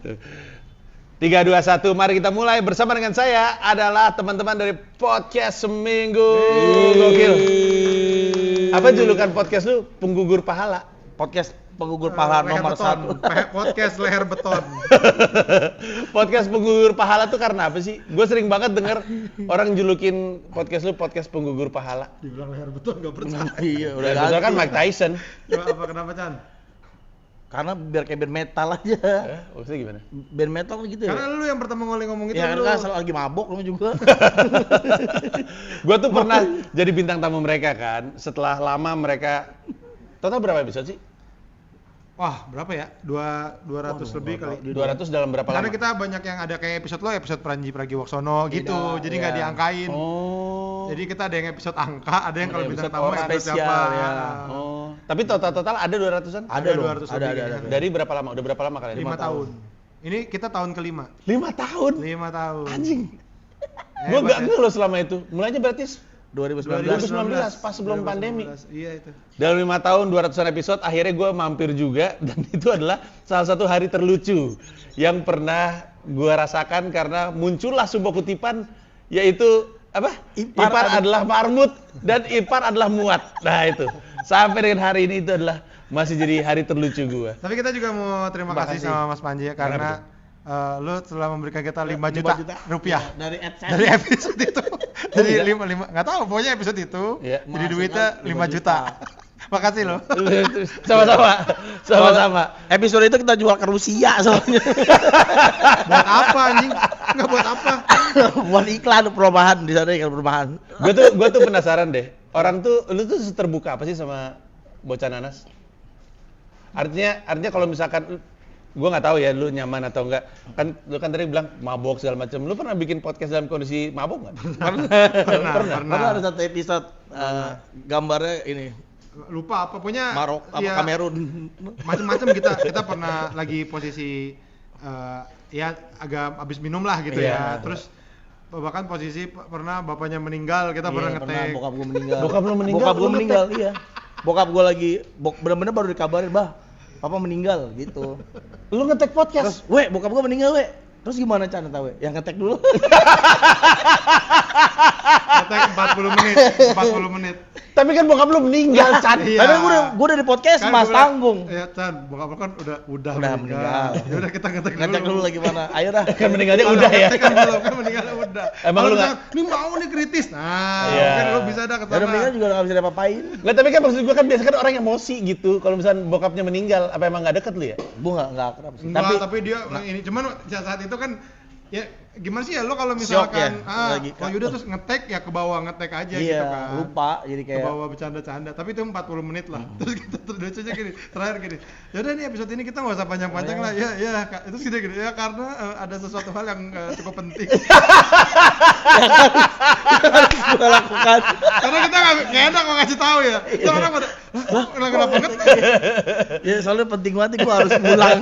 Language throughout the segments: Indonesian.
3, 2, 1, mari kita mulai. Bersama dengan saya adalah teman-teman dari Podcast Seminggu. Gokil. Apa julukan podcast lu? Penggugur pahala. Podcast penggugur pahala nomor 1. Podcast leher beton. Podcast penggugur pahala tuh karena apa sih? Gue sering banget denger orang julukin podcast lu podcast penggugur pahala. Dibilang leher beton gak percaya. Iya, udah Udah kan Mike Tyson. Apa kenapa Chan? Karena biar kayak band metal aja. Maksudnya gimana? Band metal gitu ya. Karena lu yang pertama ngomong itu Ya lu. kan selalu lagi mabok lu juga. Gue tuh pernah jadi bintang tamu mereka kan. Setelah lama mereka total berapa episode sih? Wah, berapa ya? 200 lebih kali. 200 dalam berapa lama? Karena kita banyak yang ada kayak episode Pranji Pragiwaksono gitu. Jadi nggak diangkain. Oh. Jadi kita ada yang episode angka, ada yang kalau bintang episode tamu orang episode spesial, siapa. ya. Oh. Tapi total ada 200-an? Ada dong. 200 lebih kayaknya. Dari berapa lama? Udah berapa lama kalian? 5 tahun. Ini kita tahun kelima. 5 tahun? 5 tahun. Anjing. Gue Hebat gak ya. ngeh loh selama itu. Mulainya berarti 2019. 2019, pas sebelum pandemi. Iya itu. Dalam 5 tahun 200-an episode akhirnya gue mampir juga. Dan itu adalah salah satu hari terlucu yang pernah gue rasakan karena muncullah sebuah kutipan yaitu apa? Ipar adalah marmut dan ipar adalah muat. Nah itu. Sampai dengan hari ini itu adalah masih jadi hari terlucu gue. Tapi kita juga mau terima kasih sama Mas Panji ya karena lu telah memberikan kita 5 juta rupiah Dari AdSense. dari episode itu. Jadi 5 nggak tahu pokoknya episode itu. Iya. Jadi duitnya 5 juta. Makasih loh. Sama-sama. Episode itu kita jual ke Rusia soalnya. Buat apa anjing? Enggak buat apa? Buat iklan perumahan di sana, iklan perumahan. Gue tuh penasaran deh. Orang tuh, lu tuh terbuka apa sih sama bocah nanas? Artinya kalau misalkan gue nggak tahu ya lu nyaman atau enggak. Lu kan tadi bilang mabok segala macam. Lu pernah bikin podcast dalam kondisi mabok nggak? Pernah. Karena ada satu episode gambarnya ini Lupa apa punya Kamerun. Macam-macam kita pernah lagi posisi ya agak habis minum lah gitu ya. Terus bahkan posisi pernah bapaknya meninggal, kita pernah ngetek. Bokap gue meninggal. Bokap lu meninggal? Bokap gue Lu meninggal, iya. Bokap gue lagi bener-bener baru dikabarin, "Bah, papa meninggal," gitu. Lu ngetek podcast? Terus, "Weh, bokap gue meninggal, weh." Terus gimana Chan tahu? Yang ngetek dulu. Ngetek 40 menit. Tapi kan bokap lu meninggal, Chan. Iya. Tapi gue udah di podcast, Kan Mas, gua bilang, tanggung. Iya, Chan, bokap lu kan udah meninggal. Ya udah kita ngetek Ngecek dulu lagi mana. Ayo dah. Kan meninggalnya udah ya. Kan belum, kan meninggalnya udah. Emang lu nggak? Ini mau nih kritis. Nah, Iya. mungkin lu bisa dah Udah kesana. meninggal juga nggak bisa diapa-apain. Nggak, tapi kan maksud gue kan biasanya kan orang emosi gitu. Kalau misalnya bokapnya meninggal, apa emang nggak deket lu ya? Gue nggak akrab sih. Enggak, tapi dia ini cuman saat itu kan ya gimana sih ya lo kalau Shock misalkan ya, lagi. oh yaudah terus ngetek ya ke bawah ngetek aja iya, gitu kan. lupa jadi Ke kayak bawah bercanda-canda, tapi itu 40 menit lah. Terus kita lucunya gini, terakhir gini. Yaudah nih episode ini kita nggak usah panjang-panjang lah. Ya, itu gini ya karena ada sesuatu hal yang cukup penting. harus gue lakukan. Karena kita nggak enak mau ngasih tahu ya. Itu orang pada kenapa ngetek? Ya soalnya penting banget gue harus ngulang.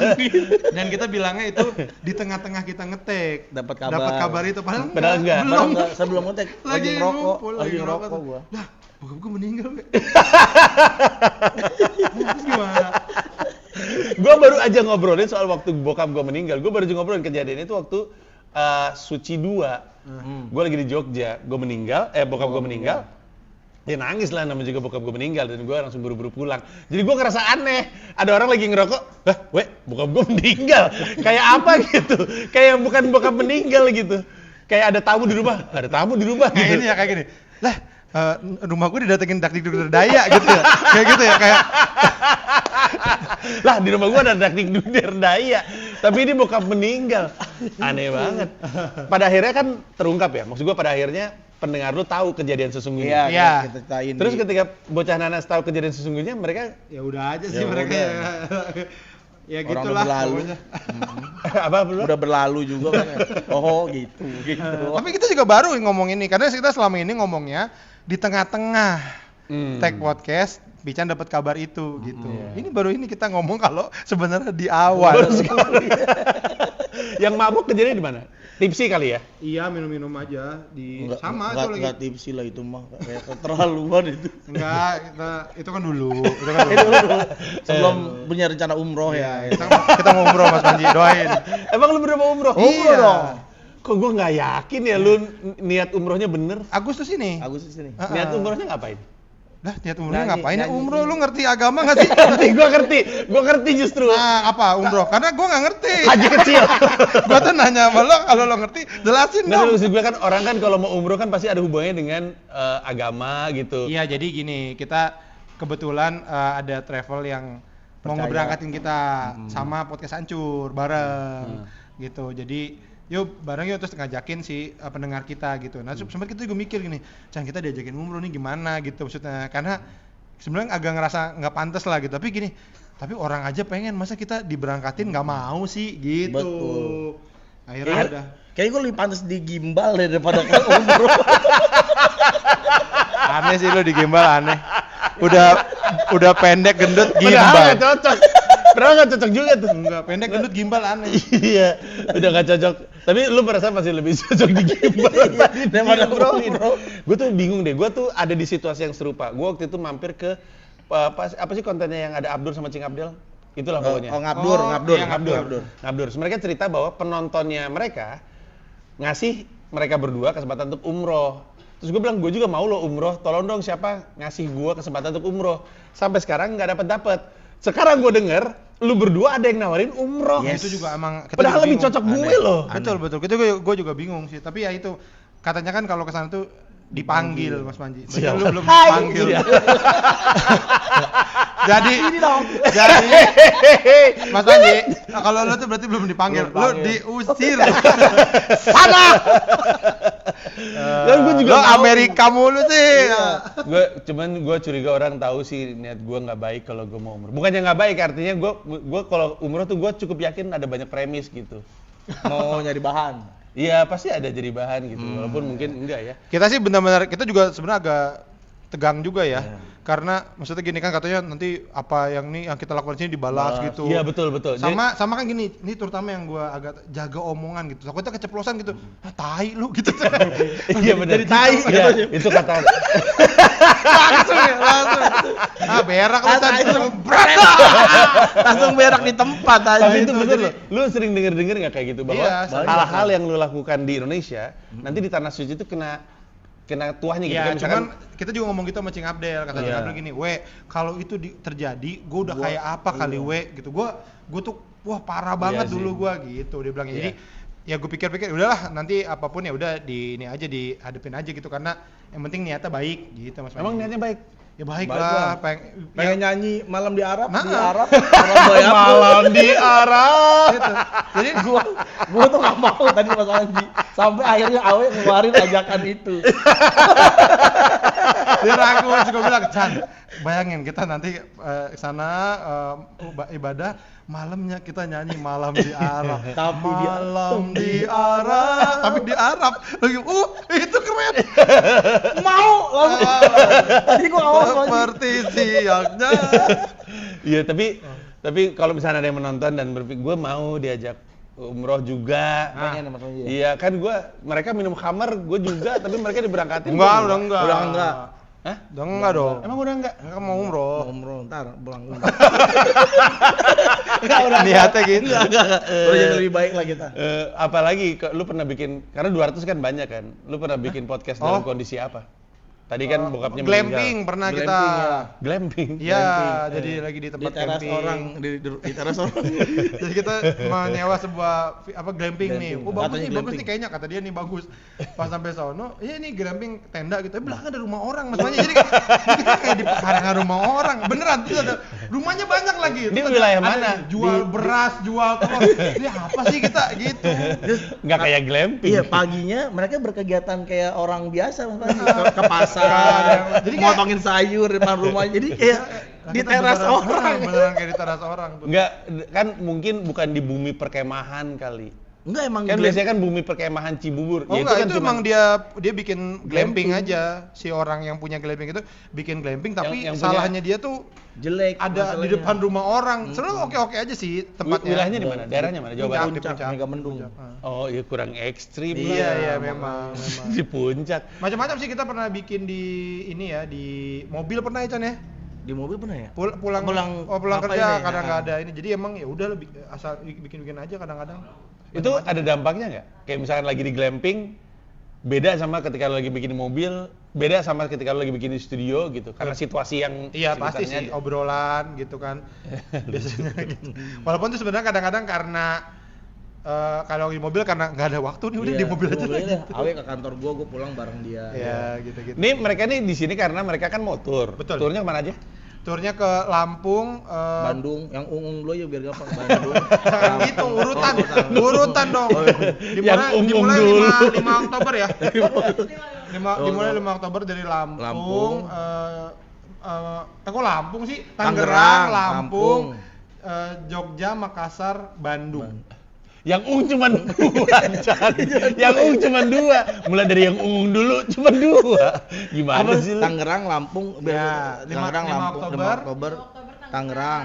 Dan kita bilangnya itu di tengah-tengah kita ngetek. Dapat kabar itu padahal enggak. belum. Sebelum ngetek lagi ngerokok, lagi ngerokok tuh. gua. Lah, bokap gua meninggal, Be. Terus gimana? Gue baru aja ngobrolin soal waktu bokap gue meninggal. Gue baru aja ngobrolin kejadian itu waktu Suci 2. Gue lagi di Jogja. Gue meninggal, bokap gue meninggal. Dia nangis lah, namanya juga bokap gue meninggal. Dan gue langsung buru-buru pulang. Jadi gue ngerasa aneh. Ada orang lagi ngerokok. Lah, weh, bokap gue meninggal. Kayak apa gitu. Kayak bukan bokap meninggal gitu. Kayak ada tamu di rumah. Ada tamu di rumah Kayak gitu. ini ya, kayak gini. Lah, rumah gue didatengin dakdikduk daya gitu ya. Kayak gitu ya, kayak Lah, di rumah gue ada dakdikduk daya. Tapi ini bokap meninggal. Aneh banget. Pada akhirnya kan terungkap ya. Maksud gue pada akhirnya pendengar lu tahu kejadian sesungguhnya. Iya. Kita ceritain. Terus ketika bocah nanas tahu kejadian sesungguhnya, mereka ya udah aja sih Ya mereka udah. ya Orang gitulah udah berlalu. pokoknya. apa belum? udah berlalu juga kan. Oh, gitu. Tapi kita juga baru ngomong ini karena kita selama ini ngomongnya di tengah-tengah tag podcast. Bican dapat kabar itu gitu. Ini baru ini kita ngomong kalau sebenarnya di awal. Baru sekali. Yang mabuk kejadian di mana? Tipsi kali ya? Iya, minum-minum aja di Enggak, sama enggak, itu lagi. enggak tipsi lah itu mah, kayak keterlaluan itu. Enggak, itu kan dulu. Sebelum punya rencana umroh ya. Kita mau umroh Mas Panji, doain. Emang lu berdua mau umroh? Iya. dong. Kok gue nggak yakin ya lu niat umrohnya bener? Agustus ini. Agustus ini. Niat umrohnya ngapain? Lah, niat umrohnya Nyanyi, ngapain? nyanyi. Umroh, lu ngerti agama nggak sih? Gue ngerti justru. Nah, apa umroh? Karena gue nggak ngerti. Haji kecil. Gue tuh nanya sama lo, kalau lo ngerti, jelasin Nggak, dong. maksud gue kan orang kan kalau mau umroh kan pasti ada hubungannya dengan agama gitu. Iya, jadi gini, kita kebetulan ada travel yang mau Percaya. ngeberangkatin kita sama podcast Hancur bareng gitu. Jadi yuk bareng yuk, terus ngajakin si pendengar kita gitu. Nah sempat kita juga mikir gini, Chan kita diajakin umroh nih gimana gitu maksudnya, karena sebenarnya agak ngerasa nggak pantas lah gitu. Tapi gini, tapi orang aja pengen, masa kita diberangkatin nggak mau sih gitu. Betul. Akhirnya udah. Kayaknya gue lebih pantas di gimbal daripada ke umroh. Aneh sih lo di gimbal, aneh. Udah pendek gendut Padahal gimbal. nggak cocok. Padahal nggak cocok juga tuh. Enggak, pendek gendut gimbal aneh. Iya, udah nggak cocok. Tapi lu merasa masih lebih cocok di gimbal Daripada diumrohin. umroh. Gue tuh bingung deh. Gue tuh ada di situasi yang serupa. Gue waktu itu mampir ke apa sih kontennya yang ada Abdur sama Cing Abdel? Itulah pokoknya. Ngabdur. Iya, Ngabdur. Terus mereka cerita bahwa penontonnya mereka ngasih mereka berdua kesempatan untuk umroh. Terus gue bilang, gue juga mau lo umroh, tolong dong siapa ngasih gue kesempatan untuk umroh. Sampai sekarang nggak dapet. Sekarang gue denger, lu berdua ada yang nawarin umroh. Yes. Itu juga emang kita Padahal juga lebih bingung. cocok gue loh. Betul. Itu gue juga bingung sih. Tapi ya itu katanya kan kalau kesana tuh dipanggil Mas Manji. Berarti Siap. lu belum dipanggil. Siap. Jadi Ini dong. jadi Mas Manji, kalau lu tuh berarti belum dipanggil. Belum Lu dipanggil. diusir. Sana. Dan gue juga Lu mau. Amerika mulu sih. Gue curiga orang tahu sih niat gue nggak baik kalau gue mau umroh. Bukannya nggak baik, artinya gue kalau umroh tuh gue cukup yakin ada banyak premis gitu. Mau nyari bahan. Iya pasti ada jadi bahan gitu, walaupun mungkin enggak ya. Kita sih benar-benar, kita juga sebenarnya agak tegang juga ya. Karena maksudnya gini kan, katanya nanti apa yang kita lakukan sini dibalas gitu. Iya betul. Sama kan gini, ini terutama yang gua agak jaga omongan gitu. Takutnya keceplosan gitu. Ah, tai lu gitu. Iya benar. Jadi tai Iya, katanya. itu kata. langsung. Ah, berak lu tadi. Langsung berak di tempat aja. Tapi itu itu, bener jadi- loh. Lu sering denger nggak kayak gitu bahwa Iya, sering. hal-hal yang lu lakukan di Indonesia nanti di tanah suci itu kena tuahnya gitu. Iya, Kayak misalkan cuman kita juga ngomong gitu sama Cing Abdel, kata Cing Iya. Abdel gini, kalau itu terjadi, gue udah kayak apa kali gitu. Gue tuh wah parah banget Iya sih. dulu gue gitu, dia bilang. Iya. Jadi ya gue pikir-pikir udahlah, nanti apapun ya udah dihadepin aja gitu, karena yang penting niatnya baik gitu Mas. emang Manji. niatnya baik. Ya baik Baik lah, lah. ya, Pengen nyanyi malam di Arab, Nah. di Arab. Orang Boy Abdul. Malam di Arab. gitu. Jadi Gua tuh gak mau tadi Mas Anji. Sampai akhirnya Awe ngeluarin ajakan itu. dia ragu, terus gue bilang, Chan, bayangin kita nanti kesana ibadah, malamnya kita nyanyi malam di Arab. Tapi di- malam di Arab, tapi di Arab. Lagi, itu keren. Mau langsung. Tadi gua gak mau Mas Anji. Seperti siangnya. Iya, tapi kalau misalnya ada yang menonton dan berpikir gue mau diajak umroh juga. Pengen ya, Mas Anji. Iya, kan mereka minum khamar, gue juga, tapi mereka diberangkatin. Enggak, gua udah enggak. Udah enggak. Hah? Udah enggak dong. Emang udah enggak? Mereka mau umroh. Umroh ntar pulang dulu. Niatnya gitu. Enggak. Udah jadi lebih baik lah kita. Apalagi lu pernah bikin, karena 200 kan banyak kan, lu pernah bikin podcast dalam kondisi apa? Tadi kan bokapnya Glamping pernah kita. Glamping, ya. Glamping. Iya, jadi lagi di Di tempat teras camping. orang, di teras orang. Jadi kita menyewa sebuah glamping nih. Glamping. Oh bagus Katanya nih, bagus glamping. nih kayaknya, kata dia nih bagus. Pas sampai sono, iya ini glamping tenda gitu. Belakang ada rumah orang Mas Manji. Jadi kita kayak di pekarangan rumah orang. Beneran tuh ada rumahnya banyak lagi. Di Terus wilayah ada mana? Jual beras, jual telur. Ini apa sih kita gitu. Nggak kayak glamping. Iya, paginya mereka berkegiatan kayak orang biasa Mas Anji. Ke pasar, Jadi motongin sayur di depan rumahnya. Jadi kayak di Kita teras beneran- orang. Beneran kayak di teras orang. Nggak, kan mungkin bukan di bumi perkemahan kali. Enggak emang Kan glam- biasanya kan bumi perkemahan Cibubur. Oh Ya, enggak, kan itu cuman- emang dia bikin glamping aja. Si orang yang punya glamping itu bikin glamping, tapi Yang punya- salahnya dia tuh jelek ada di masalahnya. depan rumah orang. Sebenarnya oke-oke aja sih tempatnya. Wilayahnya di mana? Daerahnya mana? Jawa Puncak, Barat. di Puncak. Megamendung. Oh, iya kurang ekstrim lah. Iya, iya memang. Di puncak. Macam-macam sih kita pernah bikin di ini ya, di mobil pernah ya Chan ya? Di mobil pernah ya? Pulang Pulang pulang ngapain kerja ya? kadang nggak ada ini. Jadi emang ya udah lebih asal bikin-bikin aja kadang-kadang. Itu ada dampaknya nggak? Kayak misalkan lagi di glamping, beda sama ketika lo lagi bikin di mobil, beda sama ketika lo lagi bikin di studio gitu. Karena situasi yang Iya pasti sih, sekitarnya aja. obrolan gitu kan. Biasanya gitu. Walaupun itu sebenarnya kadang-kadang karena kalau di mobil karena nggak ada waktu nih, udah di mobil aja lagi. Awe ke kantor gua pulang bareng dia. Iya, gitu-gitu. Nih mereka nih di sini karena mereka kan mau tour. Betul. Turnya kemana aja? Turnya ke Lampung, Bandung, yang ungung dulu ya biar gampang. Bandung. itu urutan dong. Yang ungung dimulai dulu. 5 Oktober ya. Dimulai 5 Oktober dari Lampung. Lampung. Kok Lampung sih? Tangerang, Lampung, Jogja, Makassar, Bandung. Yang cuma 2, Chan. Yang cuma 2. Mulai dari yang dulu cuma 2. Gimana sih lu? Tangerang, Lampung, Ya, Tangerang, 5 Lampung, Oktober. 5 Oktober, Tangerang.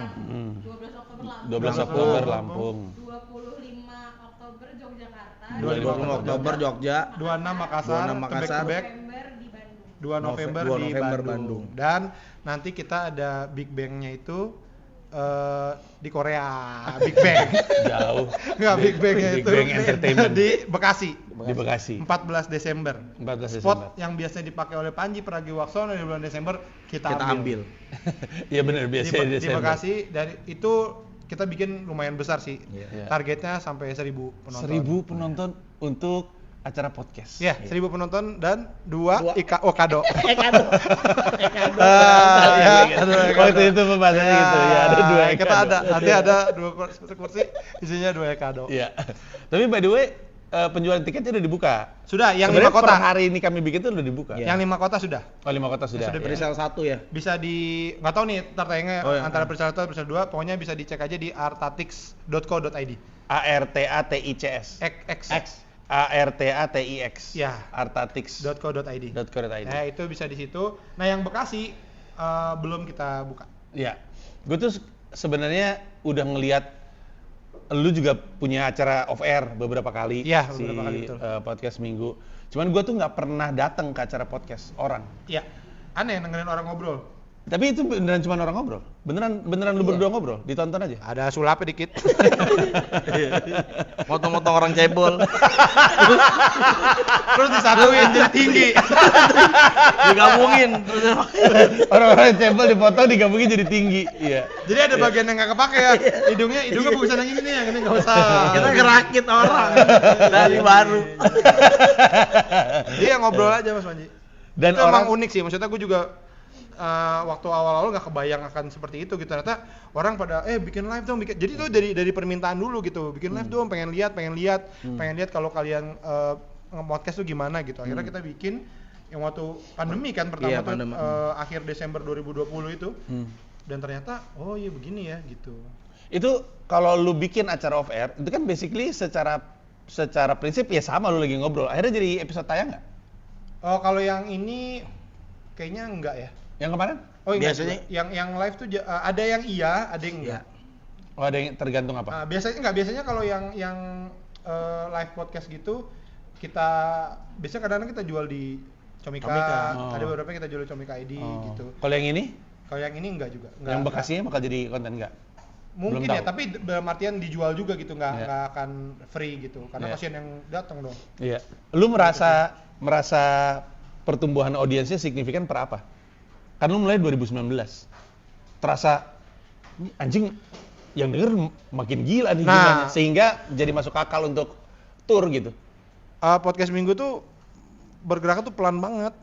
12 Oktober 12 Oktober Lampung. 25 Oktober Yogyakarta. 25 Oktober Jogja. 26 Makassar, 26 Makassar. Tebek-tebek. November di Bandung. 2 November, 2 di November Bandung. Dan nanti kita ada Big Bang-nya itu di Korea. Big Bang. Jauh. Enggak, Big Bang-nya Big itu Bang Entertainment. di Bekasi. Di Bekasi. 14 Desember. 14 Spot Desember. yang biasanya dipakai oleh Panji Pragiwaksono di bulan Desember kita ambil. Iya benar Di, biasanya di Desember. Bekasi, dari itu kita bikin lumayan besar sih. Iya. Targetnya sampai 1.000 penonton. 1000 penonton untuk acara podcast. Ya, 1.000 penonton dan 2 kado. Waktu itu pembahasannya gitu ya, ada 2 Kita ada, nanti ada 2 kursi, isinya 2 kado. Iya. Tapi by the way, penjualan tiketnya udah dibuka. Sudah, yang 5 Sebenarnya kota. per hari ini kami bikin tuh udah dibuka. Yang 5 kota sudah. Oh, 5 kota sudah. Sudah Ya. Presale 1 ya. Bisa di, nggak tahu nih ntar tayangnya Oh, iya. antara presale 1 atau presale 2, pokoknya bisa dicek aja di artatix.co.id. ARTATICS. X. ARTATIX. Ya. Artatix. .co.id. .co.id. Itu bisa di situ. Nah, yang Bekasi belum kita buka. Ya. Gue tuh sebenarnya udah ngelihat lu juga punya acara off air beberapa kali. Iya, si beberapa kali, betul. podcast minggu. Cuman gue tuh nggak pernah datang ke acara podcast orang. Iya. Aneh dengerin orang ngobrol. Tapi itu beneran cuma orang ngobrol. Beneran lu berdua ngobrol. Ditonton aja. Ada sulapnya dikit. Motong-motong orang cebol. Terus disatuin jadi tinggi. Digabungin. Orang-orang cebol dipotong digabungin jadi tinggi. Iya. Jadi ada bagian yang nggak kepake ya. Hidungnya bagusan yang ini nih, yang ini nggak usah. Kita ngerakit orang dari baru. Iya, ngobrol aja Mas Panji. Dan itu orang emang unik sih. Maksudnya gue juga waktu awal-awal nggak kebayang akan seperti itu gitu. Ternyata orang pada bikin live dong, bikin. Jadi tuh dari permintaan dulu gitu. Bikin live dong, pengen lihat kalau kalian nge-podcast tuh gimana gitu. Akhirnya kita bikin yang waktu pandemi kan pertama Iya, tuh pandemi. akhir Desember 2020 itu. Dan ternyata oh iya begini ya gitu. itu kalau lu bikin acara off air, itu kan basically secara prinsip ya sama lu lagi ngobrol. Akhirnya jadi episode tayang nggak? Oh, kalau yang ini kayaknya enggak ya. Yang kemarin? Oh, enggak Biasanya- juga. yang live tuh ada yang iya, ada yang enggak. Oh, ada yang tergantung apa? Biasanya kalau yang live podcast gitu biasanya kadang-kadang kita jual di Comika. Comika. Oh. Ada beberapa yang kita jual di Comika ID gitu. Kalau yang ini? Kalau yang ini enggak juga. Yang Bekasinya bakal jadi konten nggak? Mungkin belum ya, tahu. tapi dalam artian dijual juga gitu, Iya. nggak akan free gitu. Karena Iya. kasihan yang datang dong. Iya. Lu merasa pertumbuhan audiensnya signifikan per apa? Kan lu mulai 2019. Terasa "Ini anjing yang denger makin gila nih Nah. jumlahnya." Sehingga jadi masuk akal untuk tour gitu. Podcast minggu tuh bergeraknya tuh pelan banget.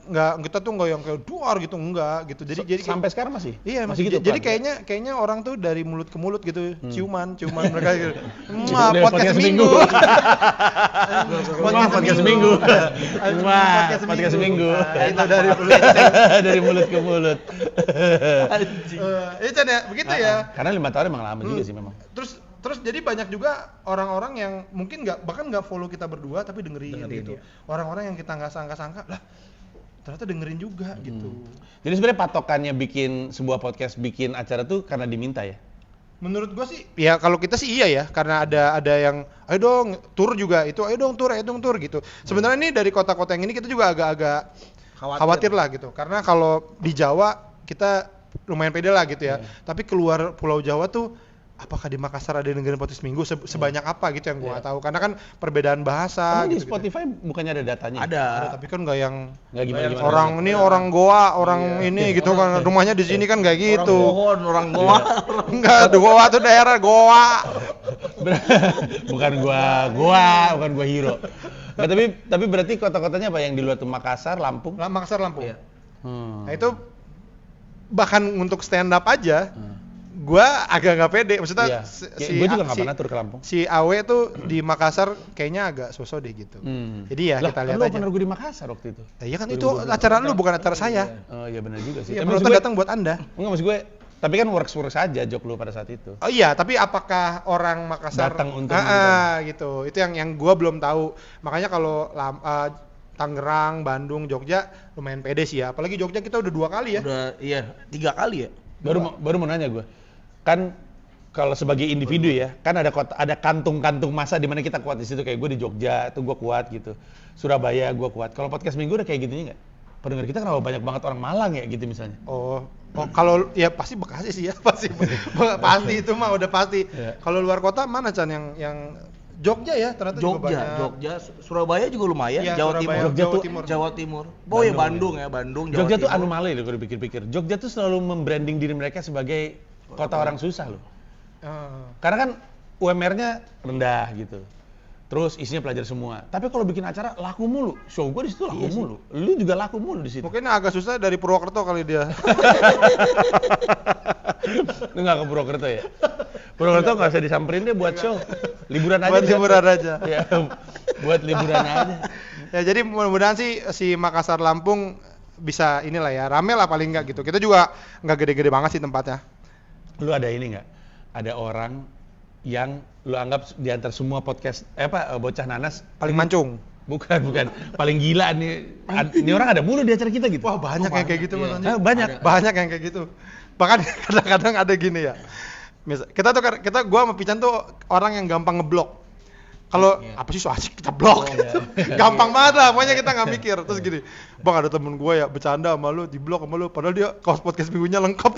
Kita tuh nggak yang kayak duar gitu, enggak gitu. Jadi Sampai sekarang masih? iya masih masih gitu. jadi pelan? kayaknya orang tuh dari mulut ke mulut gitu, ciuman mereka gitu. Dari Podcast minggu. Podcast minggu. Podcast minggu. Itu dari mulut. Dari mulut ke mulut. Itu ya begitu ya. Karena 5 tahun emang lama juga sih memang. Terus jadi banyak juga orang-orang yang mungkin bahkan nggak follow kita berdua tapi dengerin gitu. ya. Orang-orang yang kita nggak sangka-sangka lah ternyata dengerin juga gitu. Jadi sebenarnya patokannya bikin sebuah podcast, bikin acara tuh karena diminta ya? Menurut gua sih ya kalau kita sih iya ya, karena ada yang ayo dong tur juga itu, ayo dong tur gitu. Sebenarnya ini dari kota-kota yang ini kita juga agak khawatir lah gitu. Karena kalau di Jawa kita lumayan pede lah gitu ya. Tapi keluar Pulau Jawa tuh apakah di Makassar ada yang dengerin podcast Minggu sebanyak apa gitu yang gue nggak tahu karena kan perbedaan bahasa Emang di gitu. Spotify bukannya ada datanya? Ada. Tapi kan nggak yang Nggak gimana-gimana. orang ini orang Goa, orang ini gitu kan rumahnya di sini kan kayak gitu. Orang Goa. Enggak, Goa tuh daerah Goa. bukan gua hero. Nah, tapi berarti kota-kotanya apa yang di luar tuh Makassar, Lampung? Makassar, Lampung. Iya. Nah itu bahkan untuk stand up aja, gua agak nggak pede. Maksudnya gue juga nggak pernah tur ke Lampung. Si Awe tuh di Makassar kayaknya agak sosok deh gitu. Jadi ya kita lihat lu aja. opener gue di Makassar waktu itu. Iya kan itu acara lu bukan acara saya. Oh iya benar juga sih. Iya, Tapi penonton maksud datang buat Anda. enggak maksud gue, tapi kan works aja jok lu pada saat itu. Oh iya, tapi apakah orang Makassar Datang untuk gitu. Itu yang gua belum tahu. Makanya kalau Tangerang, Bandung, Jogja lumayan pede sih ya. Apalagi Jogja kita udah 2 kali ya. Udah 3 kali ya. Baru mau nanya gue. Kan kalau sebagai individu ya, kan ada kantung-kantung masa di mana kita kuat di situ, kayak gue di Jogja itu gue kuat gitu. Surabaya gue kuat. Kalau podcast Minggu udah kayak gitunya enggak? Pendengar kita kenapa banyak banget orang Malang ya gitu misalnya. Oh kalau ya pasti Bekasi sih ya, pasti itu mah udah pasti. Yeah. Kalau luar kota mana Chan yang Jogja ya ternyata juga banyak. Jogja, Surabaya juga lumayan, Ya, Jawa Surabaya, Timur. Jawa Timur. Oh ya Bandung ya, Bandung, Jawa Jogja tuh Timur. anomali loh kalau dipikir-pikir. Jogja tuh selalu membranding diri mereka sebagai kota orang susah loh. Karena kan UMR-nya rendah gitu. Terus isinya pelajar semua. Tapi kalau bikin acara laku mulu. Show gue di situ laku mulu. Lu juga laku mulu di situ. Mungkin agak susah dari Purwokerto kali dia. Lu nggak ke Purwokerto ya? Purwokerto nggak usah disamperin deh buat show. Liburan aja. Buat liburan aja. Ya, buat liburan aja. Ya jadi mudah-mudahan sih si Makassar Lampung bisa inilah ya, rame lah paling enggak gitu. Kita juga nggak gede-gede banget sih tempatnya. Lu ada ini nggak? Ada orang yang lu anggap di antara semua podcast bocah nanas Paling mancung. bukan paling gila nih. Ini orang ada mulu di acara kita gitu. Wah banyak yang kayak gitu Mas Anji. Banyak yang kayak gitu. Bahkan kadang-kadang ada gini ya. Misal gua sama Pican tuh orang yang gampang ngeblok. Kalau apa sih so asik kita blok. Gampang banget lah, pokoknya kita nggak mikir. Terus gini, bang ada temen gue ya bercanda sama lu, di blok sama lu, padahal dia kaos podcast minggunya lengkap.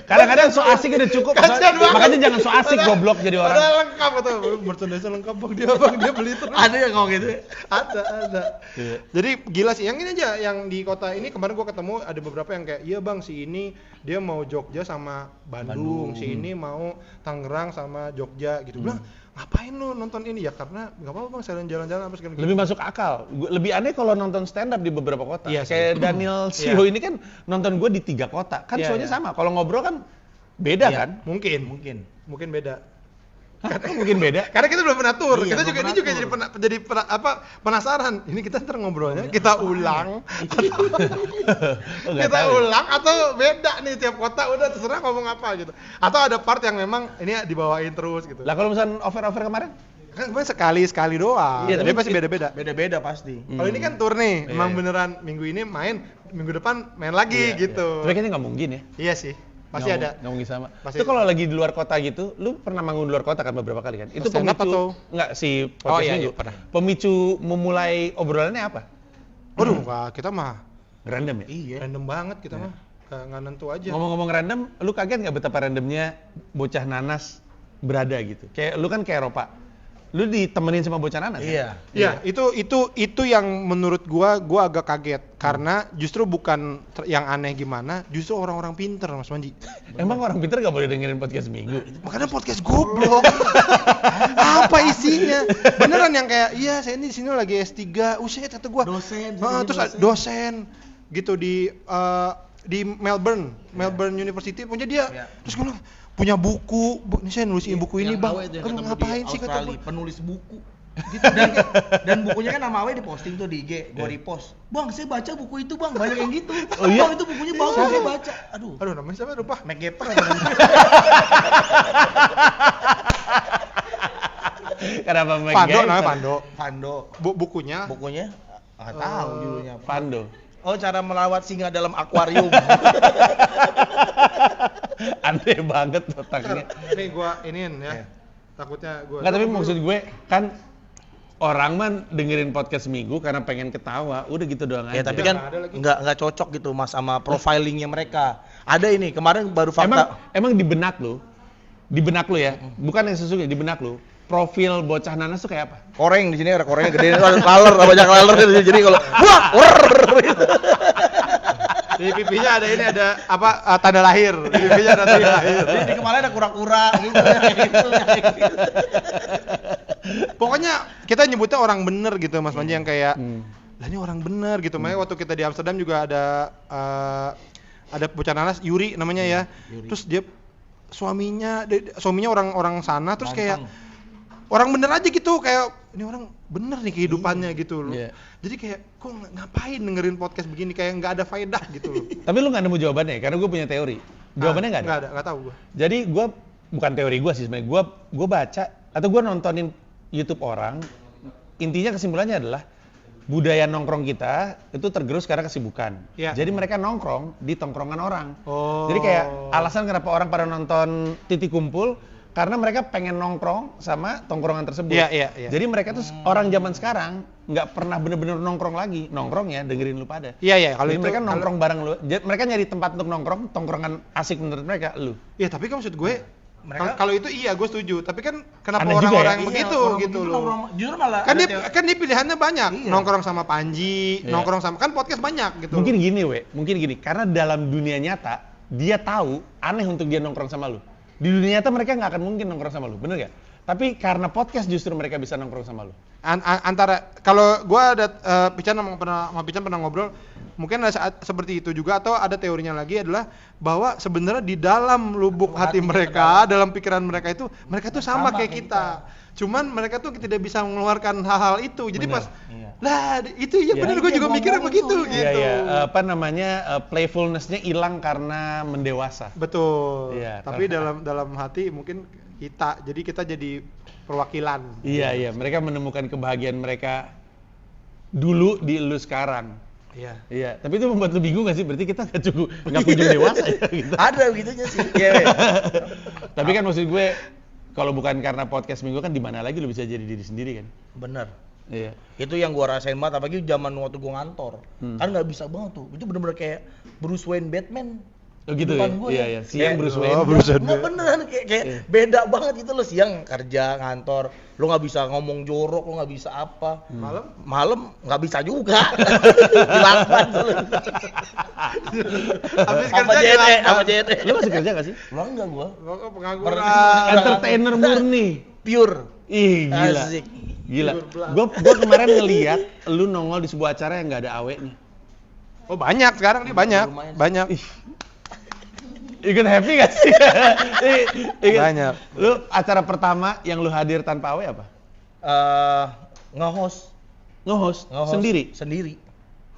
Kadang-kadang so asik udah cukup. Makanya jangan so asik goblok jadi orang. Padahal lengkap atau merchandise lengkap bang dia beli terus. Ada yang ngomong gitu. Ada. Jadi gila sih. Yang ini aja yang di kota ini kemarin gue ketemu ada beberapa yang kayak iya bang si ini dia mau Jogja sama Bandung. Si ini mau Tangerang sama Jogja gitu. Bilang ngapain lu nonton ini ya karena nggak apa-apa bang sekalian jalan-jalan apa sekalian. Lebih masuk akal. Lebih aneh kalau nonton stand up di beberapa kota. Iya, kayak Daniel Sio ini kan nonton gue di 3 kota. Kan show-nya sama. Kalau ngobrol kan beda kan? Mungkin beda. Mungkin beda. Karena kita belum pernah tur. Iya, Kita juga ini juga jadi penasaran. Ini kita ntar ngobrolnya kita ulang. Kita ulang atau beda nih tiap kota udah terserah ngomong apa gitu. Atau ada part yang memang ini dibawain terus gitu. Lah kalau misalnya over kemarin? Kan kemarin sekali doang. Iya, Tapi tapi pasti beda-beda. Beda-beda pasti. Kalau ini kan tur nih, emang beneran minggu ini main, minggu depan main lagi gitu. Tapi kayaknya nggak mungkin ya. Iya sih. Pasti ada. Nggak mungkin sama. Pasti Itu kalau lagi di luar kota gitu, lu pernah manggung di luar kota kan beberapa kali kan? Itu Stand up pemicu atau? Nggak si podcast Minggu. pernah. Pemicu memulai obrolannya apa? Waduh, kita mah Random ya? Iya. random banget kita mah. Nggak nentu aja. Ngomong-ngomong random, lu kaget nggak betapa randomnya bocah nanas berada gitu? Kayak lu kan ke Eropa, lu ditemenin sama bocah nanas. Iya. Iya, itu yang menurut gua agak kaget karena justru bukan yang aneh gimana, justru orang-orang pinter Mas Manji. Emang orang pinter nggak boleh dengerin podcast Minggu? Makanya podcast goblok. Apa isinya? Beneran yang kayak iya saya ini di sini lagi S3, uset kata gua. Dosen. Terus dosen gitu di Melbourne University punya dia. Iya. Terus gua bilang, punya buku, ini saya nulisin buku ini bang. Aduh ngapain sih kata gua? Penulis buku. Gitu. Dan bukunya kan nama Awe diposting tuh di IG, gua repost. Bang, saya baca buku itu bang, banyak yang gitu. Oh iya? Bang, itu bukunya bagus, saya baca. Aduh namanya siapa lupa? MacGyver. Kenapa Pando namanya Pando. Pando. Bukunya Bukunya nggak tahu judulnya apa. Pando. Oh, cara melawat singa dalam akuarium. Aneh banget otaknya. Nih gua iniin ya. Takutnya gua. Nggak, tapi maksud gue kan orang mah dengerin podcast Minggu karena pengen ketawa, udah gitu doang aja. Ya tapi kan nggak cocok gitu mas sama profilingnya mereka. Ada ini kemarin baru fakta. Emang di benak lu ya, bukan yang sesungguhnya, di benak lu, profil bocah nanas tuh kayak apa? Koreng di sini ada korengnya gede, ada laler, banyak laler jadi kalau wah, Di pipinya ada tanda lahir. Di pipinya ada tanda lahir. di kemarin ada kura-kura gitu. Kayak gitu. Pokoknya kita nyebutnya orang bener gitu Mas Panji yang kayak lah ini orang bener gitu. Makanya waktu kita di Amsterdam juga ada bocah nanas Yuri namanya ya. Terus dia suaminya orang sana terus kayak orang bener aja gitu, kayak ini orang bener nih kehidupannya gitu loh. Iya. Jadi kayak kok ngapain dengerin podcast begini, kayak nggak ada faedah gitu loh. Tapi lu nggak nemu jawabannya, karena gue punya teori. Jawabannya nggak ada. Nggak tahu gue. Jadi gue bukan teori gue sih sebenarnya. Gue baca atau gue nontonin YouTube orang. Intinya kesimpulannya adalah budaya nongkrong kita itu tergerus karena kesibukan. Iya. Jadi mereka nongkrong di tongkrongan orang. Oh. Jadi kayak alasan kenapa orang pada nonton Titik Kumpul karena mereka pengen nongkrong sama tongkrongan tersebut. Iya. Jadi mereka tuh orang zaman sekarang nggak pernah bener-bener nongkrong lagi. Nongkrong ya dengerin lu pada. Iya. Kalau Jadi itu mereka nongkrong bareng lu. Mereka nyari tempat untuk nongkrong, tongkrongan asik menurut mereka lu. Iya, tapi kan maksud gue Mereka- kalau itu iya gue setuju. Tapi kan kenapa Aneh juga orang-orang ya? yang begitu orang gitu begitu loh. nongkrong- Justru malah Kan ada dia kan dia pilihannya banyak. Iya. Nongkrong sama Panji, Iya. nongkrong sama kan podcast banyak gitu. Mungkin gini, karena dalam dunia nyata dia tahu aneh untuk dia nongkrong sama lu. Di dunia nyata mereka nggak akan mungkin nongkrong sama lu, bener gak? Tapi karena podcast justru mereka bisa nongkrong sama lu. Antara kalau gue ada Pican pernah ngobrol, mungkin ada saat seperti itu juga, atau ada teorinya lagi adalah bahwa sebenarnya di dalam lubuk hati mereka, dalam pikiran mereka itu mereka tuh sama kayak kita. Cuman mereka tuh tidak bisa mengeluarkan hal-hal itu. Jadi Bener. pas Iya. lah itu ya Iya. benar gue juga Iya, mikirnya ngomong begitu itu, gitu. Iya. Playfulness-nya hilang karena mendewasa. Betul. Iya, Tapi karena- dalam hati mungkin kita jadi perwakilan. Iya, mereka menemukan kebahagiaan mereka dulu di lu sekarang. Iya. Iya, tapi itu membuat lu bingung gak sih? Berarti kita nggak kunjung dewasa ya gitu. ada begitunya sih. Iya. Tapi kan maksud gue, kalau bukan karena podcast minggu kan di mana lagi lu bisa jadi diri sendiri kan? Bener. Iya. Itu yang gua rasain banget, apalagi zaman waktu gua ngantor. Kan nggak bisa banget tuh. Itu bener-bener kayak Bruce Wayne Batman. Oh gitu ya? Depan gua Iya. Siang Kayak- Bruce Wayne. Bruce Wayne. Nggak beneran kayak Iya. beda banget gitu loh, siang kerja ngantor, lu nggak bisa ngomong jorok, lu nggak bisa apa. Malam nggak bisa juga. Dilakban dulu. Habis Sama kerja JNE, dilakban. sama JNE. Lu masih kerja gak sih? Lu enggak gua. Oh, pengangguran. Entertainer murni. Pure. Ih, gila. Asik. Gila. Gua kemarin ngeliat lu nongol di sebuah acara yang nggak ada awenya. Oh banyak sekarang dia banyak. Lumayan. Banyak. Ikut happy gak sih? Banyak. Lu acara pertama yang lu hadir tanpa awe apa? Nge-host Nge-host sendiri. Sendiri.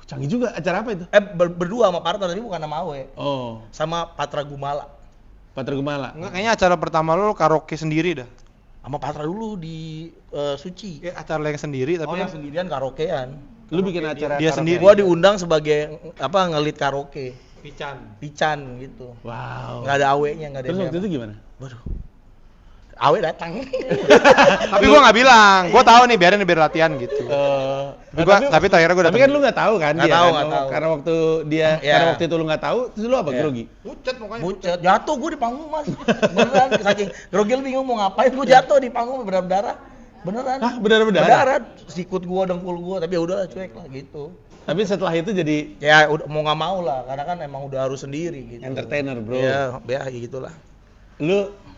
Canggih juga, acara apa itu? Berdua sama partner tapi bukan sama Awe. Oh, Sama Patra Gumala. Patra Gumala. Enggak, kayaknya acara pertama lo karaoke sendiri dah. Sama Patra dulu di Suci. Ya, acara yang sendiri tapi Yang sendirian karaokean. Lu bikin acara dia karaoke? sendiri. Gua diundang sebagai ngelit karaoke. Pican gitu. Wow. Nggak ada awenya, nggak ada Terus waktu siapa. itu gimana? Waduh. Awe datang. tapi gua nggak bilang. Gua tahu nih biar latihan gitu. Tapi akhirnya gua Tapi datang. kan lu nggak tahu kan Nggak dia tahu, kan? nggak tahu. Karena waktu dia Iya. karena waktu itu lu nggak tahu, terus lu apa Iya. grogi? Pucet pokoknya. Bucet, jatuh gue di panggung mas. Beneran, saking grogel bingung mau ngapain, gue jatuh di panggung berdarah. Beneran. Hah, berdarah-berdarah? Berdarah, sikut gue, dengkul gue, tapi ya udah cuek lah gitu. Tapi setelah itu jadi Ya udah mau nggak mau lah, karena kan emang udah harus sendiri gitu. entertainer, bro. Iya, ya gitulah.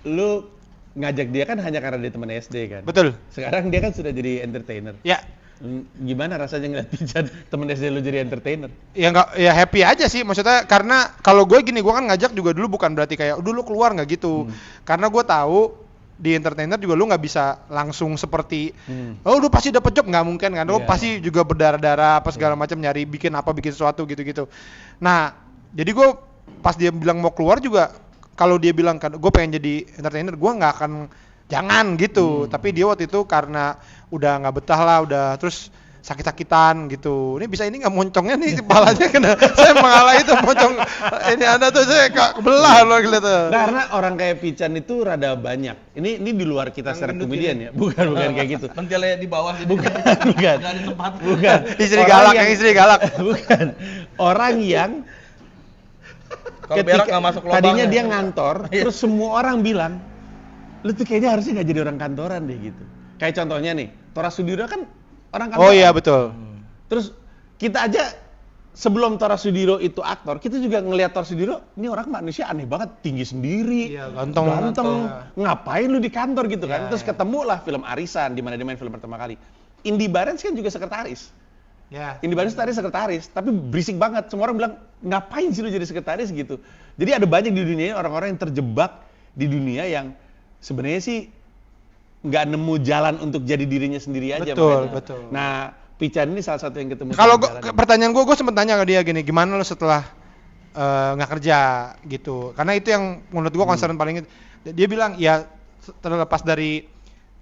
Lu ngajak dia kan hanya karena dia teman SD kan? Betul. Sekarang dia kan sudah jadi entertainer. Ya. Gimana rasanya ngeliat Pican temen SD lu jadi entertainer? Ya nggak, ya happy aja sih maksudnya, karena kalau gue gini, gue kan ngajak juga dulu bukan berarti kayak udah lu keluar nggak gitu. Karena gue tahu di entertainer juga lu nggak bisa langsung seperti oh lu pasti dapet job, nggak mungkin kan. Lu Iya. pasti juga berdarah-darah apa segala macam, nyari bikin sesuatu gitu-gitu. Nah, jadi gue pas dia bilang mau keluar juga, kalau dia bilang kan gue pengen jadi entertainer, gue nggak akan jangan gitu. Tapi dia waktu itu karena udah nggak betah lah, udah terus sakit-sakitan gitu. Ini bisa ini nggak moncongnya nih kepalanya kena. Saya mengalah itu moncong. Ini Anda tuh saya kebelah loh gitu. Karena orang kayak Pican itu rada banyak. Ini di luar kita stand up comedian ya. Bukan kayak gitu. Pentilnya di bawah gitu. Bukan. Nggak ada tempat. Bukan. Istri Orang galak, yang istri galak. Bukan. Orang yang Kalau berak nggak masuk lubangnya. Tadinya dia ngantor, terus semua orang bilang, lu tuh kayaknya harusnya nggak jadi orang kantoran deh gitu. Kayak contohnya nih, Tora Sudiro kan orang kantoran. Oh iya betul. Terus kita aja sebelum Tora Sudiro itu aktor, kita juga ngelihat Tora Sudiro, ini orang manusia aneh banget, tinggi sendiri, Iya, ganteng. ngapain lu di kantor gitu kan? Iya, Terus ketemulah film Arisan, di mana dia main film pertama kali. Indy Barens kan juga sekretaris. Ya. Indy Barens tadi sekretaris, tapi berisik banget. Semua orang bilang, ngapain sih lu jadi sekretaris gitu? Jadi ada banyak di dunia ini orang-orang yang terjebak di dunia yang sebenarnya sih nggak nemu jalan untuk jadi dirinya sendiri aja. Betul, makanya. betul. Nah, Pican ini salah satu yang ketemu. Kalau jalan. pertanyaan gue sempet tanya ke dia gini, gimana lo setelah nggak kerja gitu? Karena itu yang menurut gue concern paling. Dia bilang ya terlepas dari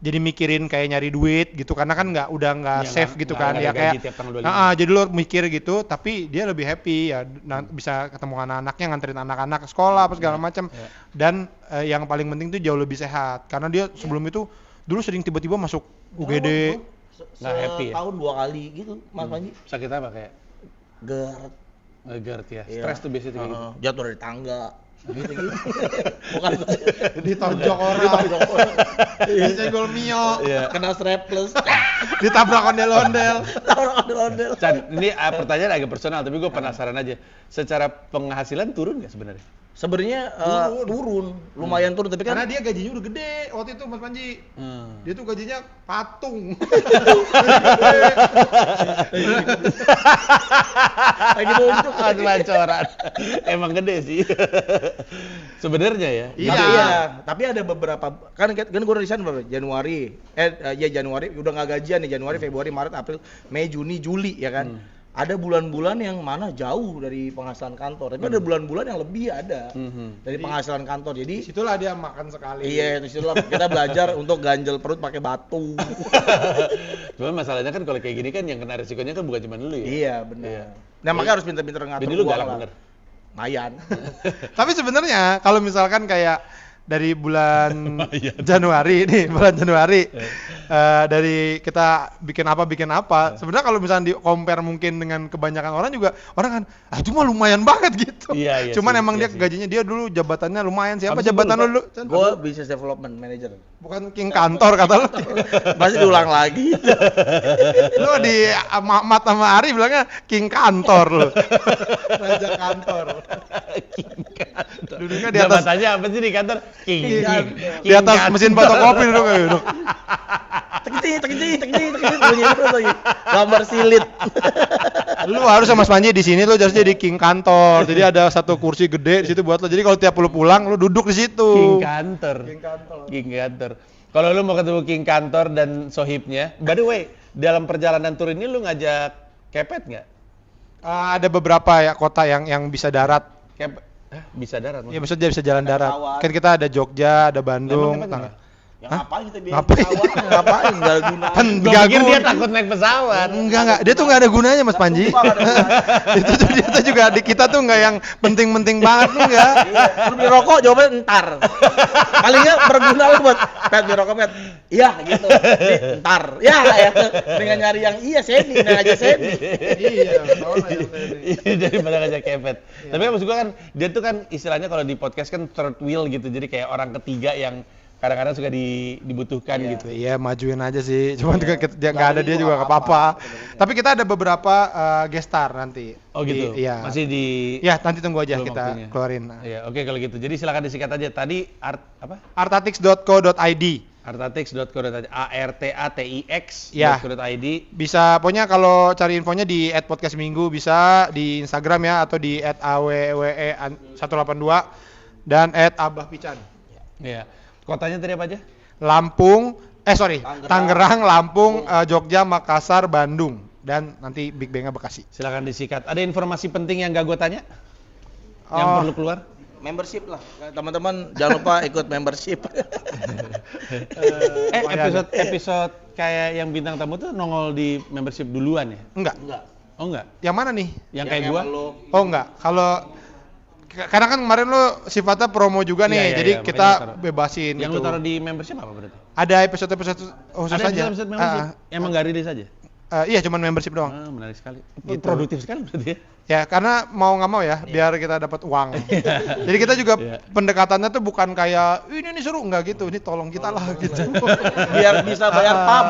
jadi mikirin kayak nyari duit gitu, karena kan udah nggak safe gitu kan, ya kayak jadi lo mikir gitu, tapi dia lebih happy ya bisa ketemu anak-anaknya, nganterin anak-anak ke sekolah apa segala macam. Dan yang paling penting tuh jauh lebih sehat, karena dia sebelum itu dulu sering tiba-tiba masuk UGD. Nggak happy ya? Tahun 2 kali gitu, Mas Panji. Sakit apa kayak? GERD. GERD ya. Iya. Stres tuh biasanya kayak gitu. Jatuh dari tangga. Gitu. Bukan Ditonjok orang, disenggol Mio, kena strapless. ditabrak ondel-ondel. Chan, ini pertanyaan agak personal, tapi gue penasaran aja. Secara penghasilan turun nggak sebenarnya? Sebenarnya turun, lumayan turun, tapi kan Karena dia gajinya udah gede waktu itu Mas Panji. Dia tuh gajinya patung. lagi nunjuk Ada lancoran. Emang gede sih. Sebenarnya ya. Iya, tapi ada beberapa kan gue udah resign berapa? Januari. Januari udah nggak gajian nih, Januari, Februari, Maret, April, Mei, Juni, Juli ya kan. Ada bulan-bulan yang mana jauh dari penghasilan kantor, tapi ada bulan-bulan yang lebih ada dari penghasilan kantor. Jadi Situlah dia makan sekali. iya, disitulah kita belajar untuk ganjel perut pakai batu. Cuma masalahnya kan kalau kayak gini kan yang kena resikonya kan bukan cuma lu ya. Iya, benar. Nah, makanya harus pintar-pintar ngatur Bini lu uang galak lah. bener. Mayan. Tapi sebenarnya kalau misalkan kayak dari bulan Januari nih, dari kita bikin apa, sebenarnya kalau misalnya di compare mungkin dengan kebanyakan orang juga, orang kan, itu mah lumayan banget gitu. Iya, Cuman sih, emang iya dia sih. gajinya dia dulu jabatannya lumayan. Siapa Apa sih, jabatan gua lu dulu? Gue business development manager. Bukan king kantor kata lu. Masih diulang lagi. Lu di Mat sama Ari bilangnya king kantor lu. Raja kantor. King kantor. Duduknya di atas. Jabatannya apa sih di kantor? King. Di atas mesin fotokopi duduk kayak duduk. Tekinci, bunyi terus lagi. Gambar silit. Lu harus sama Mas Panji di sini lu harus jadi king kantor. Jadi ada satu kursi gede di situ buat lo. Jadi kalau tiap lu pulang lu duduk di situ. King kantor. Kalau lu mau ketemu king kantor dan sohibnya, by the way, dalam perjalanan tur ini lu ngajak Kepet nggak? Ada beberapa ya kota yang bisa darat. Bisa darat? Iya, maksudnya dia bisa jalan darat. pesawat. Kan kita ada Jogja, ada Bandung. Emang Kepet Ya ngapain kita bikin Ngapain? pesawat? Ngapain? Enggak guna. Kan Gue nggak pikir dia guna. takut naik pesawat. Enggak, dia tuh nggak ada gunanya Mas Panji. Sumpah nggak ada gunanya. Itu tuh dia tuh juga di kita tuh nggak yang penting-penting banget enggak. Iya, lu beli rokok jawabannya entar. Paling nggak berguna lu buat Pet beli rokok Pet. Iya gitu. Ini entar. Ya. Dengan nyari yang seni, nah aja seni. Iya, Daripada ngajak Kepet. Tapi kan maksud gue kan, dia tuh kan istilahnya kalau di podcast kan third wheel gitu. Jadi kayak orang ketiga yang kadang-kadang suka dibutuhkan gitu. Iya, majuin aja sih. Cuman dia nggak ada dia juga nggak apa-apa. Tapi kita ada beberapa guest star nanti. Oh gitu. Iya. Masih di Ya, nanti tunggu aja belum kita waktunya. keluarin. Iya, oke kalau gitu. Jadi silakan disingkat aja. Tadi artatix.co.id. artatix.co.id, ARTATIX.co.id. Ya. Bisa, pokoknya kalau cari infonya di @podcastminggu, bisa di Instagram ya, atau di @awwe182 dan @abahpican. Iya. Kotanya tadi apa aja? Tangerang, Lampung, Jogja, Makassar, Bandung, dan nanti Big Bang-nya Bekasi. Silakan disikat. Ada informasi penting yang gak gue tanya? Yang perlu keluar? Membership lah. Teman-teman jangan lupa ikut membership. Episode kayak yang bintang tamu tuh nongol di membership duluan ya? Enggak. Oh enggak? Yang mana nih? Yang kayak gua? Oh enggak. Kalau karena kan kemarin lu sifatnya promo juga nih, Iya, jadi iya, kita makanya taruh. bebasin Yang gitu. lu taruh di membership apa berarti? Ada episode khusus Ada aja. episode membership? Emang gak rilis aja? Iya, cuman membership doang. Menarik sekali. Gitu. Produktif sekali berarti ya. Ya, karena mau nggak mau ya, biar kita dapat uang. Jadi kita juga Iya. pendekatannya tuh bukan kayak ini seru, nggak gitu. Ini tolong kita lah gitu. Biar bisa bayar PAM.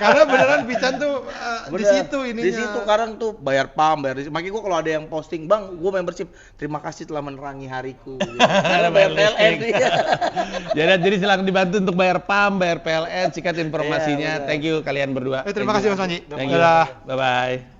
Karena beneran Pican tuh di Bener. situ ininya. Di situ sekarang tuh bayar PAM, bayar. Makanya gua kalau ada yang posting, "Bang, gua membership. Terima kasih telah menerangi hariku." Gitu. Ada bayar PLN. listrik. Jadi silakan dibantu untuk bayar PAM, bayar PLN, sikat informasinya. Iya, benar. Thank you kalian berdua. Terima kasih Mas Panji. Thank you. Dadah. Bye bye.